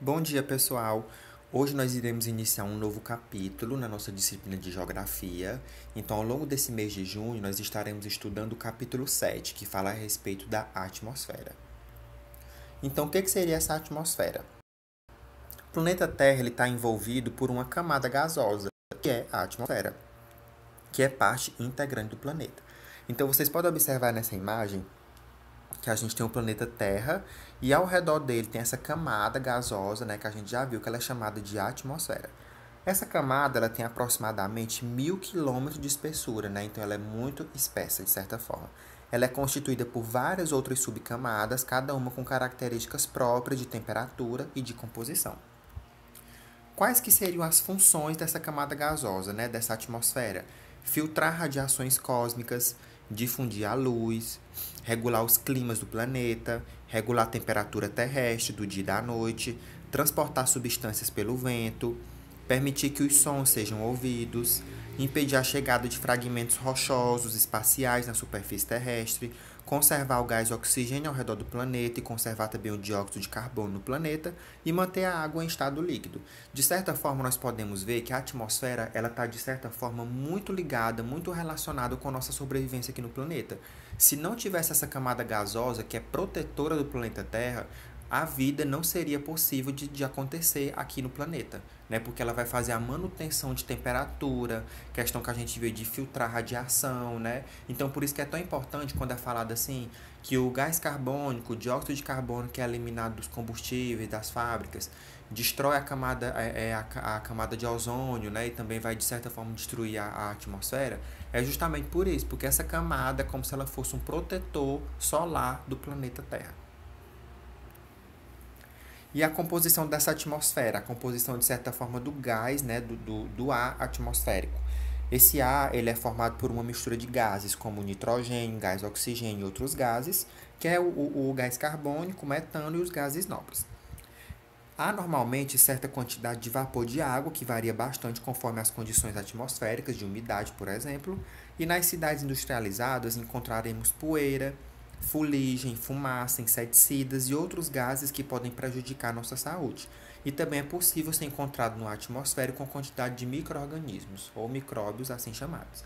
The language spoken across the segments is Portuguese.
Bom dia, pessoal! Hoje nós iremos iniciar um novo capítulo na nossa disciplina de Geografia. Então, ao longo desse mês de junho, nós estaremos estudando o capítulo 7, que fala a respeito da atmosfera. Então, o que seria essa atmosfera? O planeta Terra está envolvido por uma camada gasosa, que é a atmosfera, que é parte integrante do planeta. Então, vocês podem observar nessa imagem que a gente tem o planeta Terra e ao redor dele tem essa camada gasosa, né, que a gente já viu que ela é chamada de atmosfera. Essa camada ela tem aproximadamente 1.000 quilômetros de espessura, né, então ela é muito espessa de certa forma. Ela é constituída por várias outras subcamadas, cada uma com características próprias de temperatura e de composição. Quais que seriam as funções dessa camada gasosa, né, dessa atmosfera? Filtrar radiações cósmicas, difundir a luz, regular os climas do planeta, regular a temperatura terrestre do dia e da noite, transportar substâncias pelo vento, permitir que os sons sejam ouvidos, impedir a chegada de fragmentos rochosos espaciais na superfície terrestre, conservar o gás oxigênio ao redor do planeta e conservar também o dióxido de carbono no planeta e manter a água em estado líquido. De certa forma, nós podemos ver que a atmosfera ela está, de certa forma, muito ligada, muito relacionada com a nossa sobrevivência aqui no planeta. Se não tivesse essa camada gasosa, que é protetora do planeta Terra, a vida não seria possível de acontecer aqui no planeta, né? Porque ela vai fazer a manutenção de temperatura, questão que a gente vê de filtrar radiação, né? Então, por isso que é tão importante quando é falado assim, que o gás carbônico, o dióxido de carbono que é eliminado dos combustíveis, das fábricas, destrói a camada de ozônio, né? E também vai, de certa forma, destruir a atmosfera. É justamente por isso, porque essa camada é como se ela fosse um protetor solar do planeta Terra. E a composição dessa atmosfera, a composição de certa forma do gás, né, do ar atmosférico. Esse ar ele é formado por uma mistura de gases como nitrogênio, gás oxigênio e outros gases, que é o gás carbônico, o metano e os gases nobres. Há normalmente certa quantidade de vapor de água, que varia bastante conforme as condições atmosféricas, de umidade, por exemplo, e nas cidades industrializadas encontraremos poeira, fuligem, fumaça, inseticidas e outros gases que podem prejudicar a nossa saúde. E também é possível ser encontrado no atmosfera com quantidade de micro-organismos, ou micróbios assim chamados.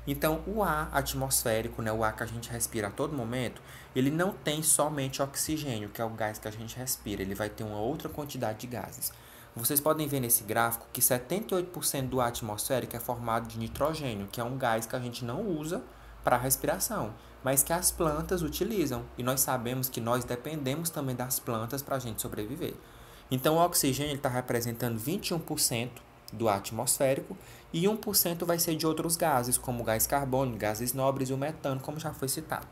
Então, o ar atmosférico, né, o ar que a gente respira a todo momento, ele não tem somente oxigênio, que é o gás que a gente respira, ele vai ter uma outra quantidade de gases. Vocês podem ver nesse gráfico que 78% do ar atmosférico é formado de nitrogênio, que é um gás que a gente não usa para a respiração, mas que as plantas utilizam. E nós sabemos que nós dependemos também das plantas para a gente sobreviver. Então, o oxigênio está representando 21% do ar atmosférico e 1% vai ser de outros gases, como o gás carbônico, gases nobres e o metano, como já foi citado.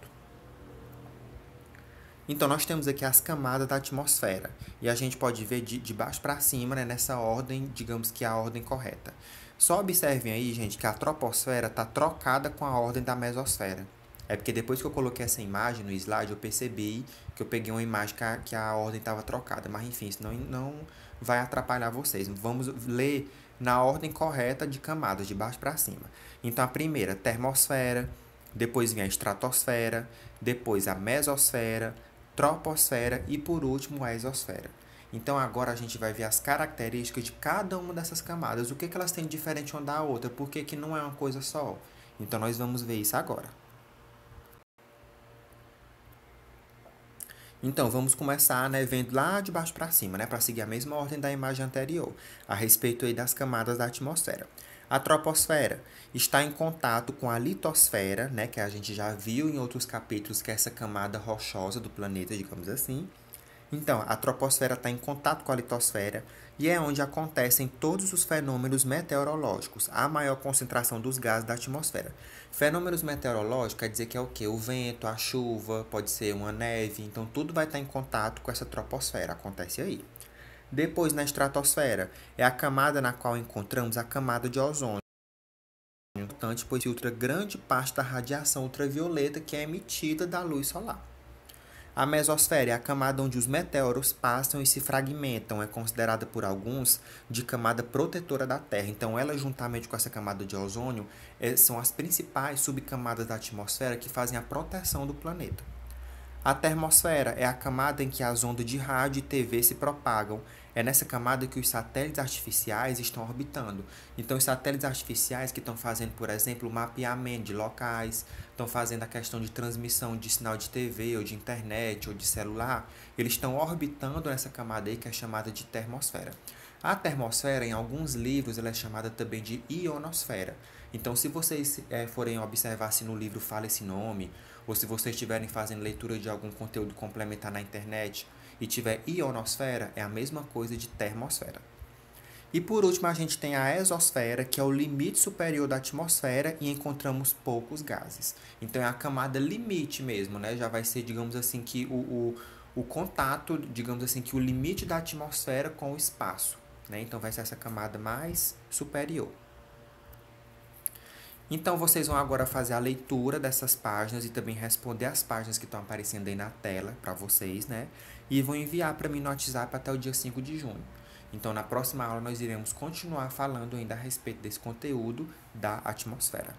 Então, nós temos aqui as camadas da atmosfera e a gente pode ver de baixo para cima, né, nessa ordem, digamos que é a ordem correta. Só observem aí, gente, que a troposfera está trocada com a ordem da mesosfera. É porque depois que eu coloquei essa imagem no slide, eu percebi que eu peguei uma imagem que a ordem estava trocada. Mas enfim, isso não vai atrapalhar vocês. Vamos ler na ordem correta de camadas, de baixo para cima. Então, a primeira, termosfera, depois vem a estratosfera, depois a mesosfera, troposfera e, por último, a exosfera. Então, agora a gente vai ver as características de cada uma dessas camadas. O que elas têm de diferente uma da outra? Por que não é uma coisa só? Então, nós vamos ver isso agora. Então, vamos começar, né, vendo lá de baixo para cima, né, para seguir a mesma ordem da imagem anterior, a respeito aí das camadas da atmosfera. A troposfera está em contato com a litosfera, né, que a gente já viu em outros capítulos, que é essa camada rochosa do planeta, digamos assim. Então, a troposfera está em contato com a litosfera e é onde acontecem todos os fenômenos meteorológicos, a maior concentração dos gases da atmosfera. Fenômenos meteorológicos quer dizer que é o quê? O vento, a chuva, pode ser uma neve, então tudo vai estar em contato com essa troposfera, acontece aí. Depois, na estratosfera, é a camada na qual encontramos a camada de ozônio, importante pois filtra grande parte da radiação ultravioleta que é emitida da luz solar. A mesosfera é a camada onde os meteoros passam e se fragmentam, é considerada por alguns de camada protetora da Terra. Então, ela, juntamente com essa camada de ozônio, são as principais subcamadas da atmosfera que fazem a proteção do planeta. A termosfera é a camada em que as ondas de rádio e TV se propagam. É nessa camada que os satélites artificiais estão orbitando. Então, os satélites artificiais que estão fazendo, por exemplo, o mapeamento de locais, estão fazendo a questão de transmissão de sinal de TV ou de internet ou de celular, eles estão orbitando nessa camada aí que é chamada de termosfera. A termosfera, em alguns livros, ela é chamada também de ionosfera. Então, se vocês forem observar se no livro fala esse nome, ou se vocês estiverem fazendo leitura de algum conteúdo complementar na internet e tiver ionosfera, é a mesma coisa de termosfera. E por último, a gente tem a exosfera, que é o limite superior da atmosfera e encontramos poucos gases. Então, é a camada limite mesmo, né? Já vai ser, digamos assim, que o contato, digamos assim, que o limite da atmosfera com o espaço, né? Então, vai ser essa camada mais superior. Então, vocês vão agora fazer a leitura dessas páginas e também responder as páginas que estão aparecendo aí na tela para vocês, né? E vão enviar para mim no WhatsApp até o dia 5 de junho. Então, na próxima aula, nós iremos continuar falando ainda a respeito desse conteúdo da atmosfera.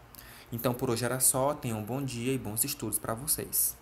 Então, por hoje era só. Tenham um bom dia e bons estudos para vocês.